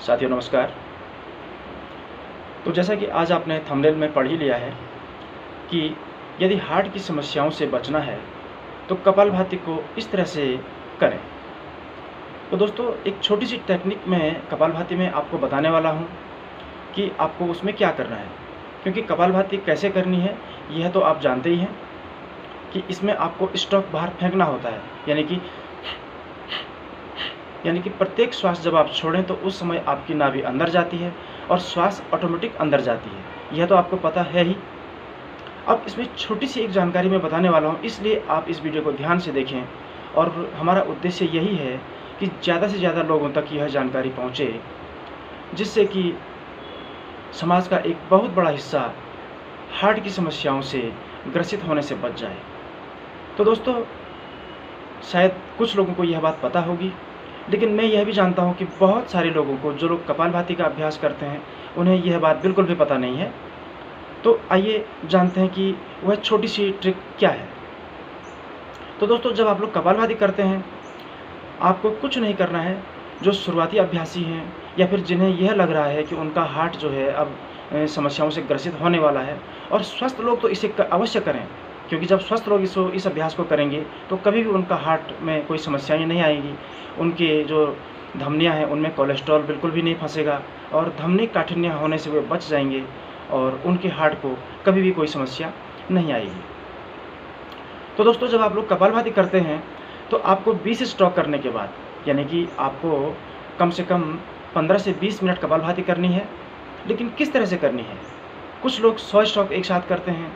साथियों नमस्कार। तो जैसा कि आज आपने थंबनेल में पढ़ ही लिया है कि यदि हार्ट की समस्याओं से बचना है तो कपालभाति को इस तरह से करें। तो दोस्तों एक छोटी सी टेक्निक में कपालभाति में आपको बताने वाला हूँ कि आपको उसमें क्या करना है, क्योंकि कपालभाति कैसे करनी है यह तो आप जानते ही हैं कि इसमें आपको स्टॉक बाहर फेंकना होता है, यानी कि प्रत्येक श्वास जब आप छोड़ें तो उस समय आपकी नाभि अंदर जाती है और श्वास ऑटोमेटिक अंदर जाती है। यह तो आपको पता है ही। अब इसमें छोटी सी एक जानकारी मैं बताने वाला हूँ, इसलिए आप इस वीडियो को ध्यान से देखें और हमारा उद्देश्य यही है कि ज़्यादा से ज़्यादा लोगों तक यह जानकारी पहुँचे, जिससे कि समाज का एक बहुत बड़ा हिस्सा हार्ट की समस्याओं से ग्रसित होने से बच जाए। तो दोस्तों शायद कुछ लोगों को यह बात पता होगी, लेकिन मैं यह भी जानता हूँ कि बहुत सारे लोगों को, जो लोग कपालभाति का अभ्यास करते हैं, उन्हें यह बात बिल्कुल भी पता नहीं है। तो आइए जानते हैं कि वह छोटी सी ट्रिक क्या है। तो दोस्तों जब आप लोग कपालभाति करते हैं, आपको कुछ नहीं करना है। जो शुरुआती अभ्यासी हैं या फिर जिन्हें यह लग रहा है कि उनका हार्ट जो है अब समस्याओं से ग्रसित होने वाला है, और स्वस्थ लोग तो इसे अवश्य करें, क्योंकि जब स्वस्थ लोग इस अभ्यास को करेंगे तो कभी भी उनका हार्ट में कोई समस्याएं नहीं आएगी। उनके जो धमनियां हैं उनमें कोलेस्ट्रॉल बिल्कुल भी नहीं फंसेगा और धमनी काठिन्य होने से वे बच जाएंगे और उनके हार्ट को कभी भी कोई समस्या नहीं आएगी। तो दोस्तों जब आप लोग कपालभाति करते हैं तो आपको 20 स्ट्रोक करने के बाद, यानी कि आपको कम से कम 15 से 20 मिनट कपालभाति करनी है। लेकिन किस तरह से करनी है? कुछ लोग 100 स्ट्रोक एक साथ करते हैं,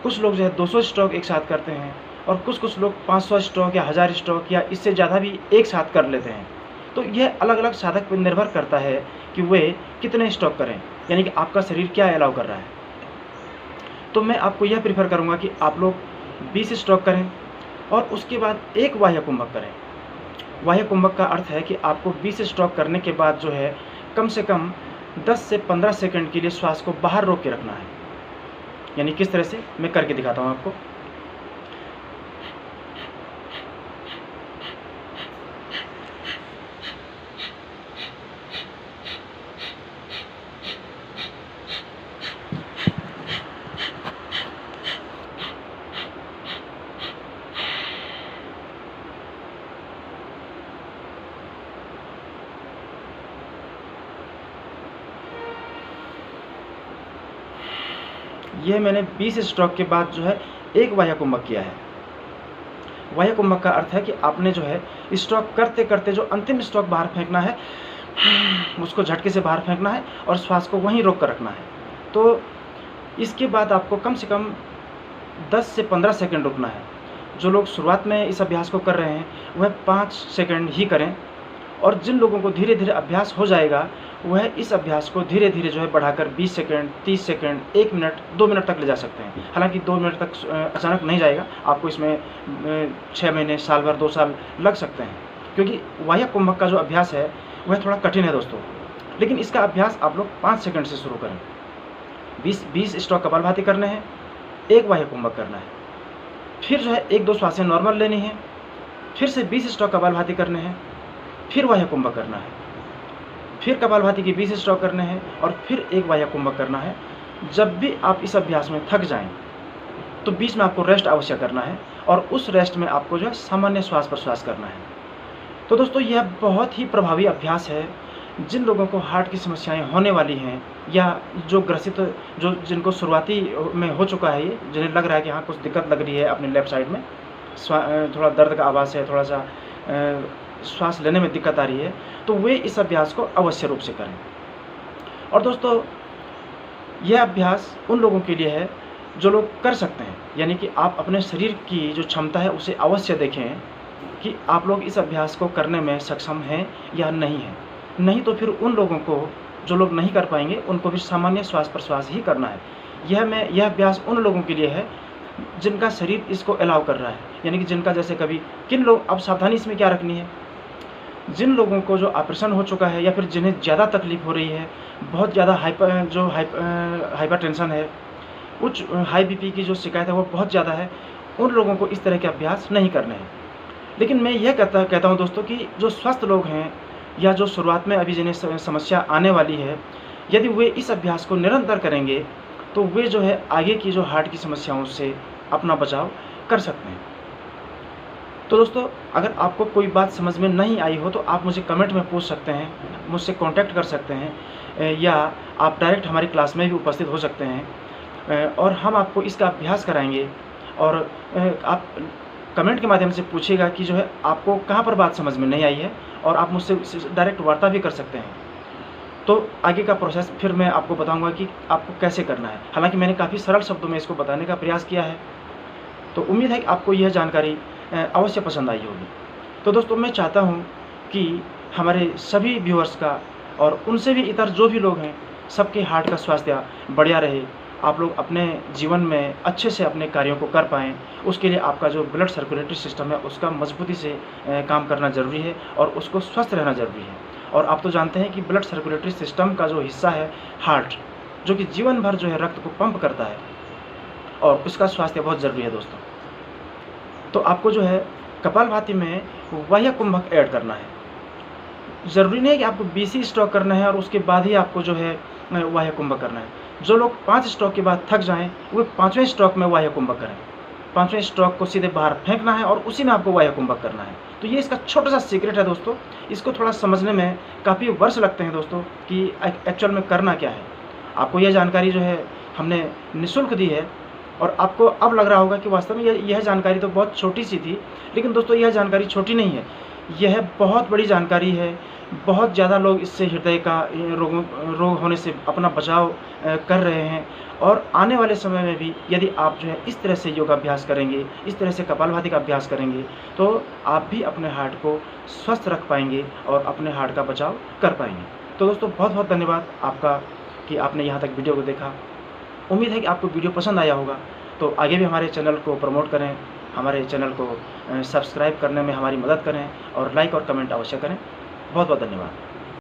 कुछ लोग जो है 200 स्ट्रोक एक साथ करते हैं, और कुछ लोग 500 स्ट्रोक या 1000 स्ट्रोक या इससे ज़्यादा भी एक साथ कर लेते हैं। तो यह अलग अलग साधक पर निर्भर करता है कि वे कितने स्ट्रोक करें, यानी कि आपका शरीर क्या अलाउ कर रहा है। तो मैं आपको यह प्रीफर करूँगा कि आप लोग 20 स्ट्रोक करें और उसके बाद एक बाह्य कुंभक करें। बाह्य कुंभक का अर्थ है कि आपको 20 स्ट्रोक करने के बाद जो है कम से कम 10 से 15 सेकंड के लिए श्वास को बाहर रोक के रखना है। यानी किस तरह से, मैं करके दिखाता हूँ आपको। यह मैंने 20 स्ट्रोक के बाद जो है एक बाह्य कुंभक किया है। बाह्य कुंभक का अर्थ है कि आपने जो है स्ट्रोक करते करते जो अंतिम स्ट्रोक बाहर फेंकना है उसको झटके से बाहर फेंकना है और श्वास को वहीं रोक कर रखना है। तो इसके बाद आपको कम से कम 10 से 15 सेकंड रुकना है। जो लोग शुरुआत में इस अभ्यास को कर रहे हैं वह 5 सेकंड ही करें, और जिन लोगों को धीरे धीरे अभ्यास हो जाएगा वह इस अभ्यास को धीरे धीरे जो है बढ़ाकर 20 सेकंड, 30 सेकंड, 1 मिनट, 2 मिनट तक ले जा सकते हैं। हालांकि 2 मिनट तक अचानक नहीं जाएगा, आपको इसमें 6 महीने, साल भर, 2 साल लग सकते हैं, क्योंकि बाह्य कुंभक का जो अभ्यास है वह थोड़ा कठिन है दोस्तों। लेकिन इसका अभ्यास आप लोग 5 सेकंड से शुरू करें। 20 स्ट्रोक कपालभाति करने हैं, एक बाह्य कुंभक करना है, फिर जो है 1-2 श्वासें नॉर्मल लेनी है, फिर से 20 स्ट्रोक कपालभाति करने हैं, फिर बाह्य कुंभक करना है, फिर कपालभाति के 20 स्ट्रोक करने हैं और फिर एक बाह्य कुंभक करना है। जब भी आप इस अभ्यास में थक जाएं तो बीच में आपको रेस्ट अवश्य करना है, और उस रेस्ट में आपको जो है सामान्य श्वास प्रश्वास करना है। तो दोस्तों यह बहुत ही प्रभावी अभ्यास है। जिन लोगों को हार्ट की समस्याएं होने वाली हैं, या जो ग्रसित, जो जिनको शुरुआती में हो चुका है, ये जिन्हें लग रहा है कि हाँ कुछ दिक्कत लग रही है अपने लेफ्ट साइड में, थोड़ा दर्द का आवाज़ है, थोड़ा सा श्वास लेने में दिक्कत आ रही है, तो वे इस अभ्यास को अवश्य रूप से करें। और दोस्तों यह अभ्यास उन लोगों के लिए है जो लोग कर सकते हैं, यानी कि आप अपने शरीर की जो क्षमता है उसे अवश्य देखें कि आप लोग इस अभ्यास को करने में सक्षम हैं या नहीं हैं। नहीं तो फिर उन लोगों को, जो लोग नहीं कर पाएंगे, उनको भी सामान्य श्वास प्रश्वास ही करना है। यह अभ्यास उन लोगों के लिए है जिनका शरीर इसको अलाउ कर रहा है, यानी कि जिनका जैसे कभी किन लोग, अब सावधानी इसमें क्या रखनी है, जिन लोगों को जो ऑपरेशन हो चुका है या फिर जिन्हें ज़्यादा तकलीफ हो रही है, बहुत ज़्यादा हाइपर टेंशन है, उच्च हाई बीपी की जो शिकायत है वो बहुत ज़्यादा है, उन लोगों को इस तरह के अभ्यास नहीं करने हैं। लेकिन मैं यह कहता हूँ दोस्तों कि जो स्वस्थ लोग हैं, या जो शुरुआत में अभी जिन्हें समस्या आने वाली है, यदि वे इस अभ्यास को निरंतर करेंगे तो वे जो है आगे की जो हार्ट की समस्याओं से अपना बचाव कर सकते हैं। तो दोस्तों, अगर आपको कोई बात समझ में नहीं आई हो तो आप मुझे कमेंट में पूछ सकते हैं, मुझसे कांटेक्ट कर सकते हैं, या आप डायरेक्ट हमारी क्लास में भी उपस्थित हो सकते हैं और हम आपको इसका अभ्यास कराएंगे। और आप कमेंट के माध्यम से पूछिएगा कि जो है आपको कहाँ पर बात समझ में नहीं आई है, और आप मुझसे डायरेक्ट वार्ता भी कर सकते हैं। तो आगे का प्रोसेस फिर मैं आपको बताऊंगा कि आपको कैसे करना है। हालांकि मैंने काफ़ी सरल शब्दों में इसको बताने का प्रयास किया है। तो उम्मीद है कि आपको यह जानकारी अवश्य पसंद आई होगी। तो दोस्तों, मैं चाहता हूं कि हमारे सभी व्यूअर्स का और उनसे भी इतर जो भी लोग हैं, सबके हार्ट का स्वास्थ्य बढ़िया रहे, आप लोग अपने जीवन में अच्छे से अपने कार्यों को कर पाएँ। उसके लिए आपका जो ब्लड सर्कुलेटरी सिस्टम है उसका मजबूती से काम करना ज़रूरी है और उसको स्वस्थ रहना ज़रूरी है। और आप तो जानते हैं कि ब्लड सर्कुलेटरी सिस्टम का जो हिस्सा है हार्ट, जो कि जीवन भर जो है रक्त को पंप करता है, और उसका स्वास्थ्य बहुत ज़रूरी है दोस्तों। तो आपको जो है कपालभाति में बाह्य कुंभक ऐड करना है। ज़रूरी नहीं है कि आपको 20 ही स्ट्रोक करना है और उसके बाद ही आपको जो है बाह्य कुंभक करना है। जो लोग 5 स्ट्रोक के बाद थक जाएँ, वे 5वें स्ट्रोक में बाह्य कुंभक करें। 5वें स्ट्रोक को सीधे बाहर फेंकना है और उसी में आपको बाह्य कुंभक करना है। तो ये इसका छोटा सा सीक्रेट है दोस्तों। इसको थोड़ा समझने में काफ़ी वर्ष लगते हैं दोस्तों कि एक्चुअल में करना क्या है। आपको यह जानकारी जो है हमने निःशुल्क दी है, और आपको अब लग रहा होगा कि वास्तव में यह जानकारी तो बहुत छोटी सी थी, लेकिन दोस्तों यह जानकारी छोटी नहीं है, यह बहुत बड़ी जानकारी है। बहुत ज़्यादा लोग इससे हृदय का रोग होने से अपना बचाव कर रहे हैं। और आने वाले समय में भी यदि आप जो है इस तरह से योगाभ्यास करेंगे, इस तरह से कपालभाति का अभ्यास करेंगे, तो आप भी अपने हार्ट को स्वस्थ रख पाएंगे और अपने हार्ट का बचाव कर पाएंगे। तो दोस्तों, बहुत बहुत धन्यवाद आपका कि आपने यहाँ तक वीडियो को देखा। उम्मीद है कि आपको वीडियो पसंद आया होगा। तो आगे भी हमारे चैनल को प्रमोट करें, हमारे चैनल को सब्सक्राइब करने में हमारी मदद करें, और लाइक और कमेंट अवश्य करें। बहुत बहुत धन्यवाद।